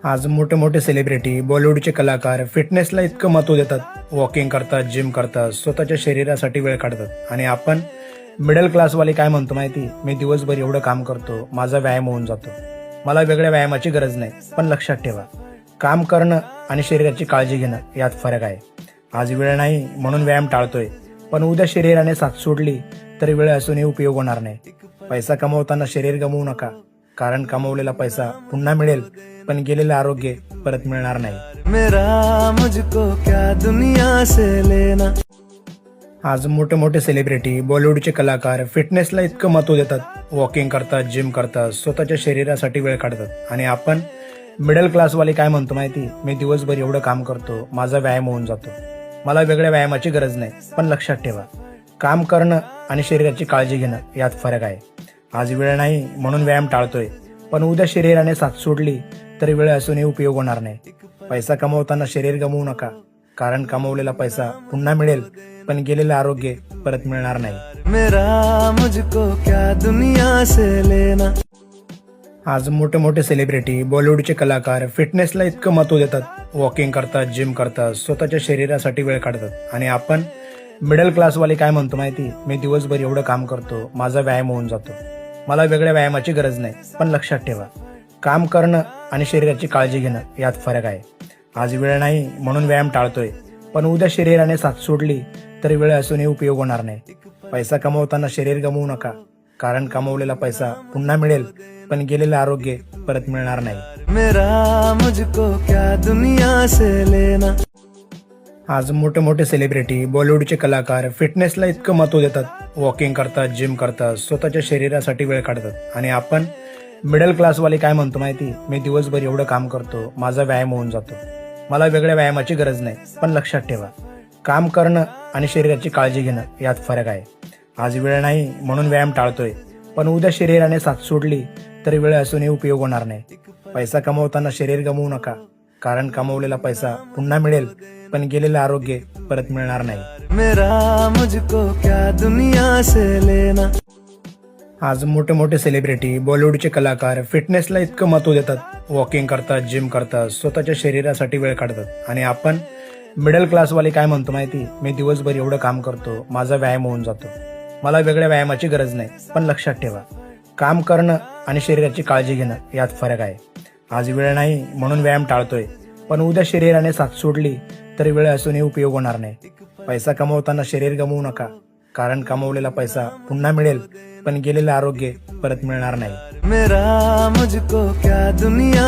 आज मोठे मोठे सेलिब्रिटी बॉलिवूडचे कलाकार फिटनेसला इतकं महत्त्व देतात. वॉकिंग करतात, जिम करतात, स्वतःच्या शरीरासाठी वेळ काढतात. आणि आपण मिडल क्लासवाले काय म्हणतो माहिती, मी दिवसभर एवढं काम करतो, माझा व्यायाम होऊन जातो, मला वेगळ्या व्यायामाची गरज नाही. पण लक्षात ठेवा, काम करणं आणि शरीराची काळजी घेणं यात फरक आहे. आज वेळ नाही म्हणून व्यायाम टाळतोय, पण उद्या शरीराने साथ सोडली तर वेळ असूनही उपयोग होणार नाही. पैसा कमवताना शरीर गमवू नका, कारण कमवलेला पैसा पुन्हा मिळेल, पण गेलेलं आरोग्य परत मिळणार नाही. मेरा मुझको क्या दुनिया से लेना. आज मोठे मोठे सेलिब्रिटी बॉलिवूडचे कलाकार फिटनेसला इतकं महत्त्व देतात. वॉकिंग करतात, जिम करतात, स्वतःच्या शरीरासाठी वेळ काढतात. आणि आपण मिडल क्लासवाले काय म्हणतो माहिती, मी दिवसभर एवढं काम करतो, माझा व्यायाम होऊन जातो, मला वेगळ्या व्यायामाची गरज नाही. पण लक्षात ठेवा, काम करणं आणि शरीराची काळजी घेणं यात फरक आहे. आज वेळ नाही म्हणून व्यायाम टाळतोय, पण उद्या शरीराने साथ सोडली तर वेळ असूनही उपयोग होणार नाही. पैसा कमवताना शरीर गमवू नका, कारण कमवलेला पैसा पुन्हा मिळेल, पण गेलेलं आरोग्य परत मिळणार नाही. मेरा मुझको क्या दुनिया से लेना. आज मोठे मोठे सेलिब्रिटी बॉलिवूडचे कलाकार फिटनेसला इतकं महत्त्व देतात. वॉकिंग करतात, जिम करतात, स्वतःच्या शरीरासाठी वेळ काढतात. आणि आपण मिडल क्लासवाले काय म्हणतो माहिती, मी दिवसभर एवढं काम करतो, माझा व्यायाम होऊन जातो, मला वेगळ्या व्यायामाची गरज नाही. पण लक्षात ठेवा, काम करणं आणि शरीराची काळजी घेणं यात फरक आहे. आज वेळ नाही म्हणून व्यायाम टाळतोय, पण उद्या शरीराने साथ सोडली तर वेळ असूनही उपयोग होणार नाही. पैसा कमवताना शरीर गमवू नका, कारण कमवलेला पैसा पुन्हा मिळेल, पण गेलेलं आरोग्य परत मिळणार नाही. मेरा मुझको क्या दुनिया से लेना. आज मोठे मोठे सेलिब्रिटी बॉलिवूडचे कलाकार फिटनेसला इतकं महत्त्व देतात. वॉकिंग करतात, जिम करतात, स्वतःच्या शरीरासाठी वेळ काढतात. आणि आपण मिडल क्लासवाले काय म्हणतो माहिती, मी दिवसभर एवढं काम करतो, माझा व्यायाम होऊन जातो, मला वेगळ्या व्यायामाची गरज नाही. पण लक्षात ठेवा, काम करणं आणि शरीराची काळजी घेणं यात फरक आहे. आज वेळ नाही म्हणून व्यायाम टाळतोय, पण उद्या शरीराने साथ सोडली तर वेळ असूनही उपयोग होणार नाही. पैसा कमवताना शरीर गमवू नका, कारण कमवलेला पैसा पुन्हा मिळेल, पण गेलेलं आरोग्य परत मिळणार नाही. मेरा मुझको क्या दुनिया से लेना. आज मोठे मोठे सेलिब्रिटी बॉलिवूडचे कलाकार फिटनेसला इतकं महत्त्व देतात. वॉकिंग करतात, जिम करतात, स्वतःच्या शरीरासाठी वेळ काढतात. आणि आपण मिडल क्लासवाले काय म्हणतो माहिती, मी दिवसभर एवढं काम करतो, माझा व्यायाम होऊन जातो, मला वेगळ्या व्यायामाची गरज नाही. पण लक्षात ठेवा, काम करणं आणि शरीराची काळजी घेणं यात फरक आहे. आज वेळ नाही म्हणून व्यायाम टाळतोय, पण उद्या शरीराने साथ सोडली तर वेळ असूनही उपयोग होणार नाही. पैसा कमवताना शरीर गमवू नका, कारण कमवलेला पैसा पुन्हा मिळेल, पण गेलेलं आरोग्य परत मिळणार नाही. मेरा मुझको क्या दुनिया